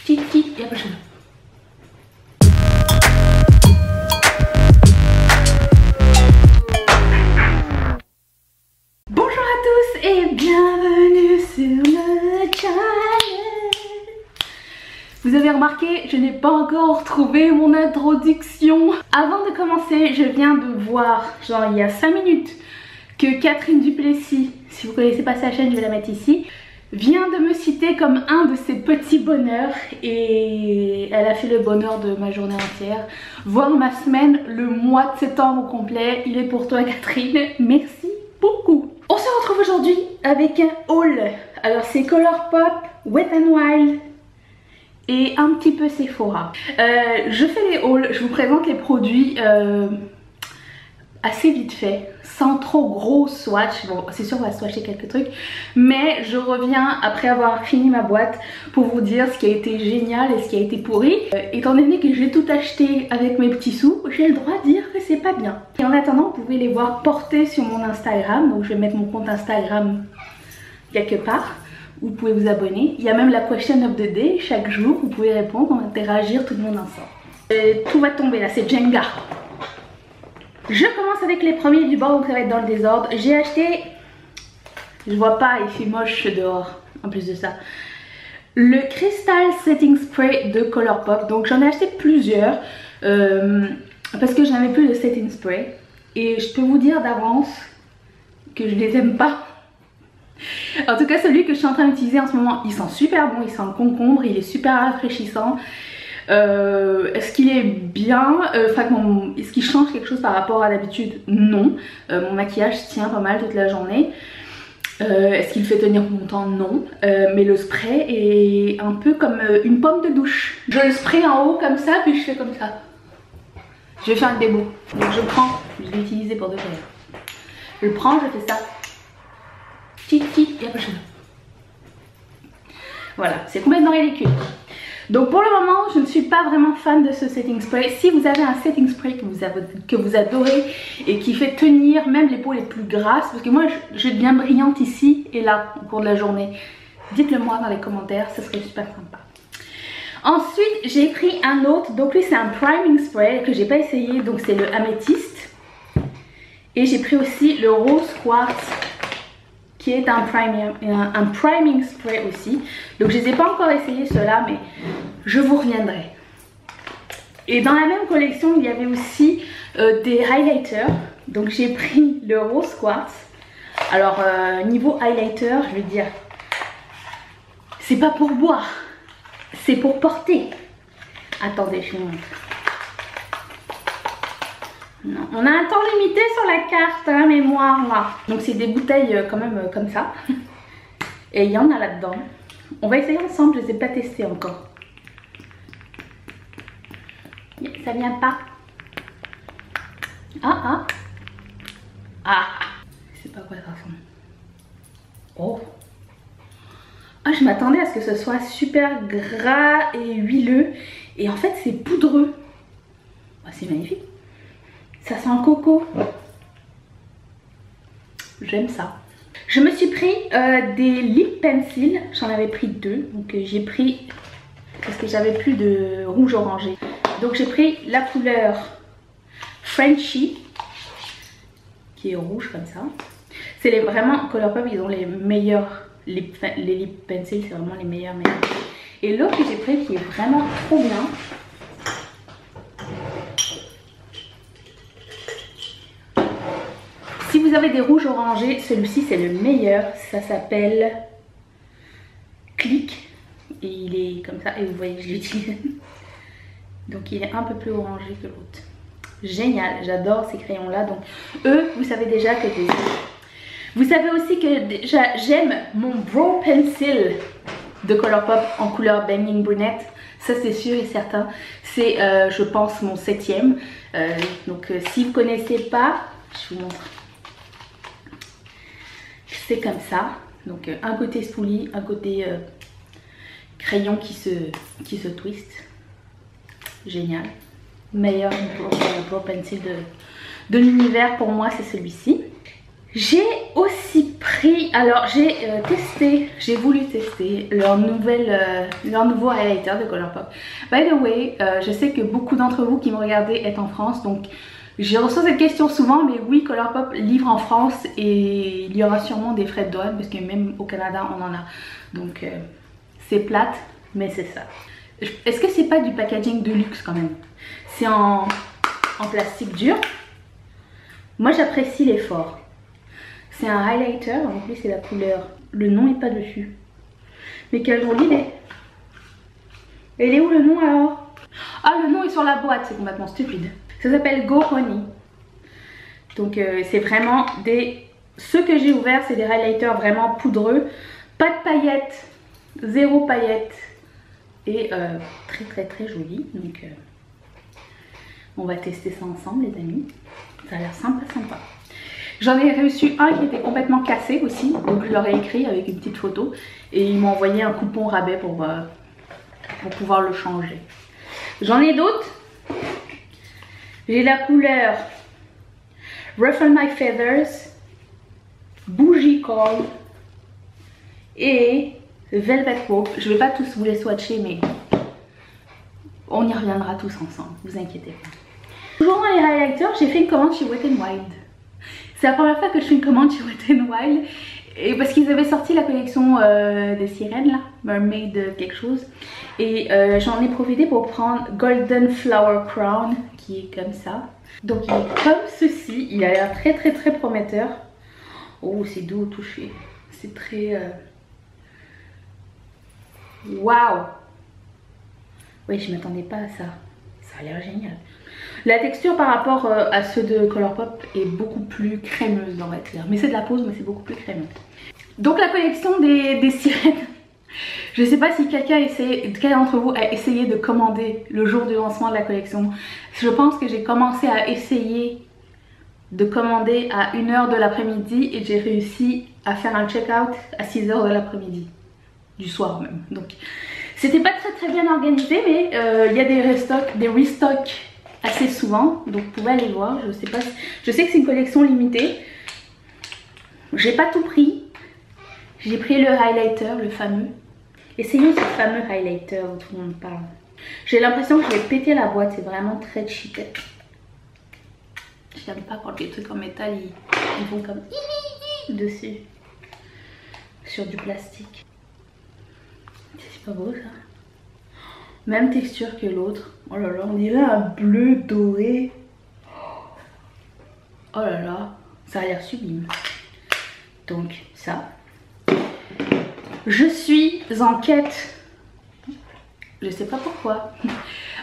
Kiki et à la prochaine. Bonjour à tous et bienvenue sur le channel. Vous avez remarqué, je n'ai pas encore trouvé mon introduction. Avant de commencer, je viens de voir, genre il y a 5 minutes, que Catherine Duplessis, si vous connaissez pas sa chaîne, je vais la mettre ici, vient de me citer comme un de ses petits bonheurs, et elle a fait le bonheur de ma journée entière, voire ma semaine, le mois de septembre au complet. Il est pour toi Catherine, merci beaucoup. On se retrouve aujourd'hui avec un haul. Alors c'est Colourpop, Wet n Wild et un petit peu Sephora. Je fais les hauls, je vous présente les produits assez vite fait, sans trop gros swatch. Bon, c'est sûr on va swatcher quelques trucs, mais je reviens après avoir fini ma boîte pour vous dire ce qui a été génial et ce qui a été pourri. Étant donné que j'ai tout acheté avec mes petits sous, j'ai le droit de dire que c'est pas bien. Et en attendant, vous pouvez les voir portés sur mon Instagram, donc je vais mettre mon compte Instagram quelque part. Vous pouvez vous abonner. Il y a même la question of the day, chaque jour vous pouvez répondre, interagir, tout le monde ensemble. Tout va tomber là, c'est Jenga. Je commence avec les premiers du bord, donc ça va être dans le désordre. J'ai acheté, je vois pas, il fait moche dehors en plus de ça, le Crystal Setting Spray de Colourpop. Donc j'en ai acheté plusieurs parce que je n'avais plus de setting spray. Et je peux vous dire d'avance que je les aime pas. En tout cas celui que je suis en train d'utiliser en ce moment, il sent super bon, il sent le concombre, il est super rafraîchissant. Est-ce qu'il est bien, est-ce qu'il change quelque chose par rapport à d'habitude? Non. Mon maquillage tient pas mal toute la journée. Est-ce qu'il fait tenir longtemps? Non. Mais le spray est un peu comme une pomme de douche. Je le spray en haut comme ça, puis je fais comme ça. Je vais faire une démo. Donc je prends, je l'ai utilisé pour de vrai. Je le prends, je fais ça. Tic et après je... Voilà, c'est complètement ridicule. Donc pour le moment, je ne suis pas vraiment fan de ce setting spray. Si vous avez un setting spray que vous adorez et qui fait tenir même les peaux les plus grasses, parce que moi je deviens brillante ici et là au cours de la journée, dites-le moi dans les commentaires, ça serait super sympa. Ensuite j'ai pris un autre, donc lui c'est un priming spray que j'ai pas essayé, donc c'est le améthyste. Et j'ai pris aussi le rose quartz qui est un priming spray aussi. Donc je ne les ai pas encore essayés ceux-là, mais je vous reviendrai. Et dans la même collection il y avait aussi des highlighters. Donc j'ai pris le rose quartz. Alors niveau highlighter, je vais dire, c'est pas pour boire, c'est pour porter. Attendez, je vous montre. Non. On a un temps limité sur la carte, hein, mémoire là. Donc c'est des bouteilles quand même comme ça. Et il y en a là-dedans. On va essayer ensemble, je ne les ai pas testées encore. Ça vient pas. Ah. Je sais pas à quoi ça ressemble. Oh. Ah, je m'attendais à ce que ce soit super gras et huileux. Et en fait c'est poudreux. Oh, c'est magnifique. Ça sent le coco. J'aime ça. Je me suis pris des lip pencils. J'en avais pris 2. Donc j'ai pris, parce que j'avais plus de rouge orangé. Donc j'ai pris la couleur Frenchy, qui est rouge comme ça. C'est vraiment Colourpop, ils ont les meilleurs lip pencils. C'est vraiment les meilleurs. Et l'autre que j'ai pris qui est vraiment trop bien. Si vous avez des rouges orangés, celui-ci c'est le meilleur. Ça s'appelle Click. Et il est comme ça. Et vous voyez que je l'utilise. Donc il est un peu plus orangé que l'autre. Génial, j'adore ces crayons là. Donc eux, vous savez déjà que vous savez aussi que déjà j'aime mon Brow Pencil de Colourpop en couleur Banging Brunette. Ça c'est sûr et certain. C'est je pense mon 7e. Donc si vous ne connaissez pas, je vous montre. C'est comme ça. Donc un côté spoolie, un côté crayon qui se twist. Génial. Meilleur Brow Pencil de l'univers pour moi, c'est celui-ci. J'ai aussi pris, alors j'ai j'ai voulu tester leur nouveau highlighter de Colourpop. By the way, je sais que beaucoup d'entre vous qui me regardez êtes en France, donc j'ai reçu cette question souvent, mais oui, Colourpop livre en France et il y aura sûrement des frais de douane parce que même au Canada on en a. Donc c'est plate, mais c'est ça. Est-ce que c'est pas du packaging de luxe quand même? C'est en plastique dur. Moi j'apprécie l'effort. C'est un highlighter, en plus c'est la couleur. Le nom n'est pas dessus. Mais quelle jolie idée. Et il est où le nom alors? Ah, le nom est sur la boîte, c'est complètement stupide. Ça s'appelle Go Honey. Donc c'est vraiment des... Ceux que j'ai ouverts, c'est des highlighters vraiment poudreux. Pas de paillettes, zéro paillettes. Et très joli. Donc on va tester ça ensemble les amis. Ça a l'air sympa. J'en ai reçu un qui était complètement cassé aussi, donc je leur ai écrit avec une petite photo et ils m'ont envoyé un coupon rabais pour pouvoir le changer. J'en ai d'autres. J'ai la couleur Ruffle My Feathers, Bougie Call et Velvet Rope. Je ne vais pas tous vous les swatcher, mais on y reviendra tous ensemble, vous inquiétez pas. Toujours dans les highlighters, j'ai fait une commande chez Wet n Wild. C'est la première fois que je fais une commande chez Wet n Wild. Et parce qu'ils avaient sorti la collection des sirènes là, Mermaid quelque chose. Et j'en ai profité pour prendre Golden Flower Crown qui est comme ça. Donc il est comme ceci, il a l'air très prometteur. Oh, c'est doux au toucher. C'est très... Waouh! Oui, je m'attendais pas à ça. Ça a l'air génial. La texture par rapport à ceux de Colourpop est beaucoup plus crémeuse, on va dire. Mais c'est de la pose, mais c'est beaucoup plus crémeux. Donc la collection des sirènes. Je sais pas si quelqu'un d'entre vous a essayé de commander le jour du lancement de la collection. Je pense que j'ai commencé à essayer de commander à 1 h de l'après-midi et j'ai réussi à faire un check-out à 6 h de l'après-midi. Du soir même. Donc c'était pas très bien organisé, mais il y a des restocks assez souvent, donc vous pouvez aller voir. Je sais que c'est une collection limitée. J'ai pas tout pris. J'ai pris le highlighter, le fameux. Essayons ce fameux highlighter dont tout le monde parle. J'ai l'impression que je vais péter la boîte, c'est vraiment très cheapette. J'aime pas quand les trucs en métal ils vont comme dessus sur du plastique. C'est pas beau ça? Même texture que l'autre. Oh là là, on dirait un bleu doré. Oh là là, ça a l'air sublime. Donc ça. Je suis en quête. Je sais pas pourquoi.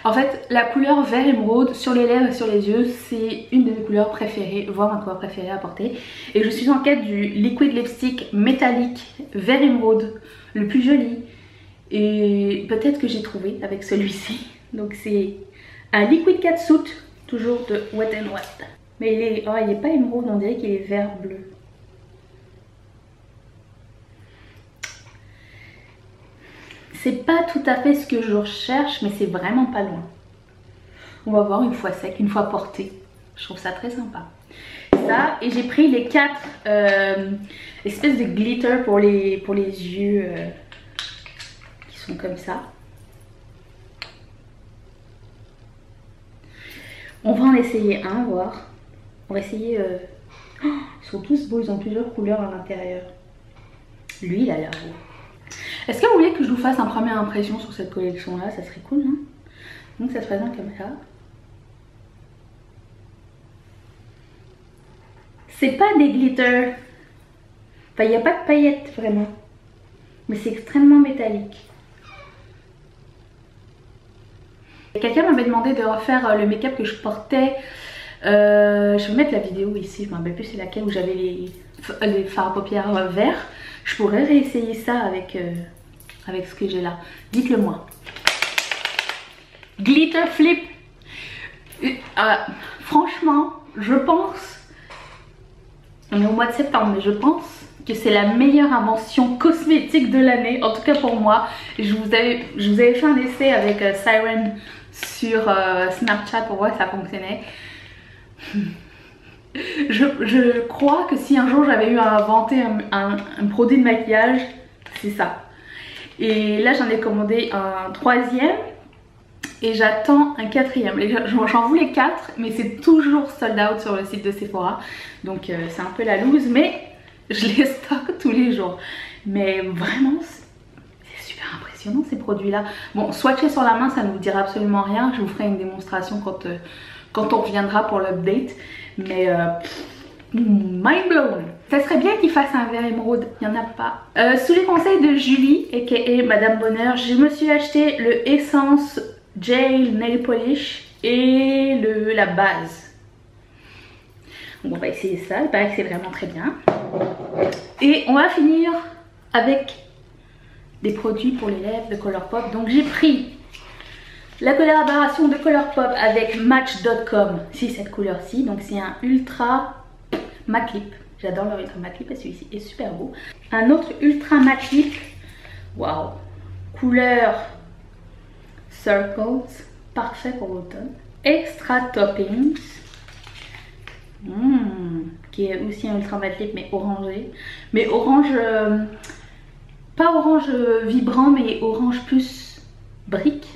En fait, la couleur vert émeraude sur les lèvres et sur les yeux, c'est une de mes couleurs préférées, voire ma couleur préférée à porter. Et je suis en quête du liquid lipstick métallique vert émeraude, le plus joli. Et peut-être que j'ai trouvé avec celui-ci. Donc c'est un liquid catsuit, toujours de Wet n Wild. Mais il est pas émeraude, on dirait qu'il est vert bleu. C'est pas tout à fait ce que je recherche, mais c'est vraiment pas loin. On va voir une fois sec, une fois porté. Je trouve ça très sympa. Ça, et j'ai pris les 4 espèces de glitter pour les yeux qui sont comme ça. On va en essayer un, voir. On va essayer... Oh, ils sont tous beaux, ils ont plusieurs couleurs à l'intérieur. Lui, il a l'air beau. Est-ce que vous voulez que je vous fasse une première impression sur cette collection là? Ça serait cool, non? Donc ça se présente comme ça. C'est pas des glitters. Enfin, il n'y a pas de paillettes vraiment. Mais c'est extrêmement métallique. Quelqu'un m'avait demandé de refaire le make-up que je portais. Je vais mettre la vidéo ici, je me rappelle plus c'est laquelle, où j'avais les fards à paupières verts. Je pourrais réessayer ça avec ce que j'ai là. Dites-le moi. Glitter Flip. Franchement, je pense, on est au mois de septembre, mais je pense que c'est la meilleure invention cosmétique de l'année. En tout cas pour moi. Je vous avais fait un essai avec Siren sur Snapchat pour voir si ça fonctionnait. Je crois que si un jour j'avais eu à inventer un produit de maquillage, c'est ça. Et là j'en ai commandé un troisième et j'attends un quatrième. J'en voulais 4 mais c'est toujours sold out sur le site de Sephora. Donc c'est un peu la loose, mais je les stocke tous les jours. Mais vraiment c'est super impressionnant ces produits là. Bon, swatcher sur la main ça ne vous dira absolument rien. Je vous ferai une démonstration quand on reviendra pour l'update. Mais mind blown. Ça serait bien qu'il fasse un verre émeraude, il n'y en a pas. Sous les conseils de Julie, aka Madame Bonheur, je me suis acheté le Essence Gel Nail Polish et la base. Donc on va essayer ça, il paraît que c'est vraiment très bien. Et on va finir avec des produits pour les lèvres de Colourpop. Donc j'ai pris la collaboration de Colourpop avec Match.com, c'est cette couleur-ci. Donc c'est un ultra matte lip. J'adore leur ultra matte lip et celui-ci est super beau. Un autre ultra matte lip, waouh, couleur Circles, parfait pour l'automne. Extra Toppings, qui est aussi un ultra matte lip mais orangé. Mais orange, pas orange vibrant mais orange plus brique.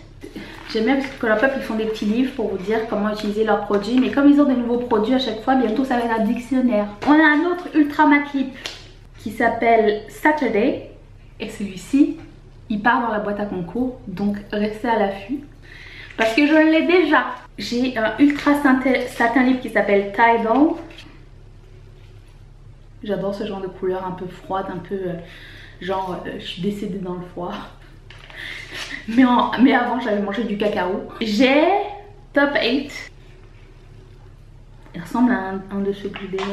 J'aime bien parce que Colourpop ils font des petits livres pour vous dire comment utiliser leurs produits. Mais comme ils ont des nouveaux produits à chaque fois, bientôt ça va être un dictionnaire. On a un autre ultra matte lip qui s'appelle Saturday. Et celui-ci, il part dans la boîte à concours. Donc restez à l'affût. Parce que je l'ai déjà. J'ai un ultra satin lip qui s'appelle Tidal. J'adore ce genre de couleur un peu froide, un peu genre je suis décédée dans le froid. Mais avant j'avais mangé du cacao. J'ai Top 8. Il ressemble à un de ceux que j'ai déjà.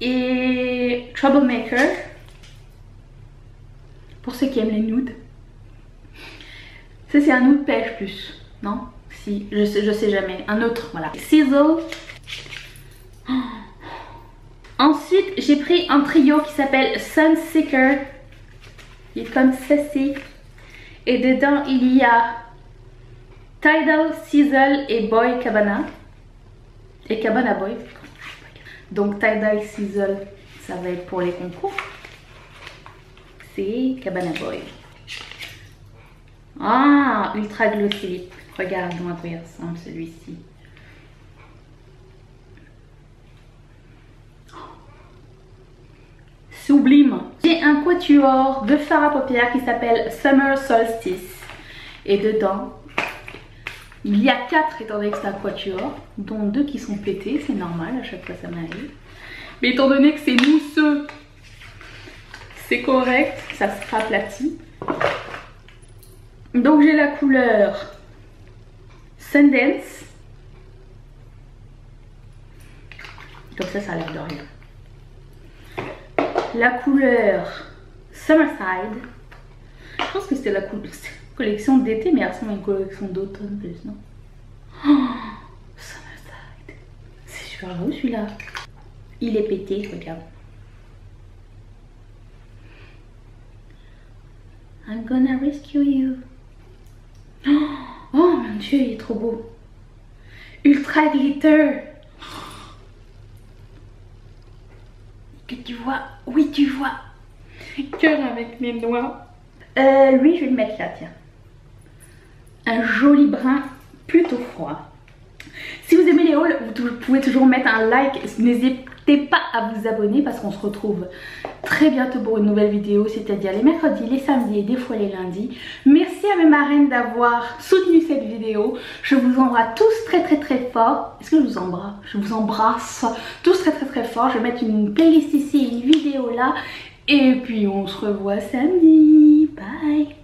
Et Troublemaker. Pour ceux qui aiment les nudes. Ça c'est un nude pêche plus. Non? Si, je sais jamais. Un autre, voilà. Sizzle. Oh. Ensuite j'ai pris un trio qui s'appelle Sunseeker. Il est comme ceci. Et dedans, il y a Tidal, Sizzle et Boy Cabana. Et Cabana Boy. Donc Tidal, Sizzle, ça va être pour les concours. C'est Cabana Boy. Ah, ultra glossy lip. Regardons à quoi il ressemble celui-ci. Sublime. J'ai un quatuor de fard à paupières qui s'appelle Summer Solstice. Et dedans, il y a 4 étant donné que c'est un quatuor, dont 2 qui sont pétés, c'est normal, à chaque fois ça m'arrive. Mais étant donné que c'est mousseux, c'est correct, ça se aplatit. Donc j'ai la couleur Sundance. Comme ça a l'air de rien. La couleur Summerside. Je pense que c'était la collection d'été, mais elle ressemble à une collection d'automne plus, non? Oh, Summerside. C'est super beau celui-là. Il est pété, regarde. I'm gonna rescue you. Oh mon dieu, il est trop beau. Ultra glitter. Que tu vois, oui tu vois. Cœur avec mes doigts. Lui je vais le mettre là, tiens. Un joli brun plutôt froid. Si vous aimez les hauls, vous pouvez toujours mettre un like. N'hésitez pas à vous abonner parce qu'on se retrouve très bientôt pour une nouvelle vidéo, c'est-à-dire les mercredis, les samedis et des fois les lundis. Merci à mes marraines d'avoir soutenu cette vidéo. Je vous embrasse tous très très très fort. Est-ce que je vous embrasse? Je vous embrasse tous très très très fort. Je vais mettre une playlist ici, une vidéo là. Et puis on se revoit samedi. Bye.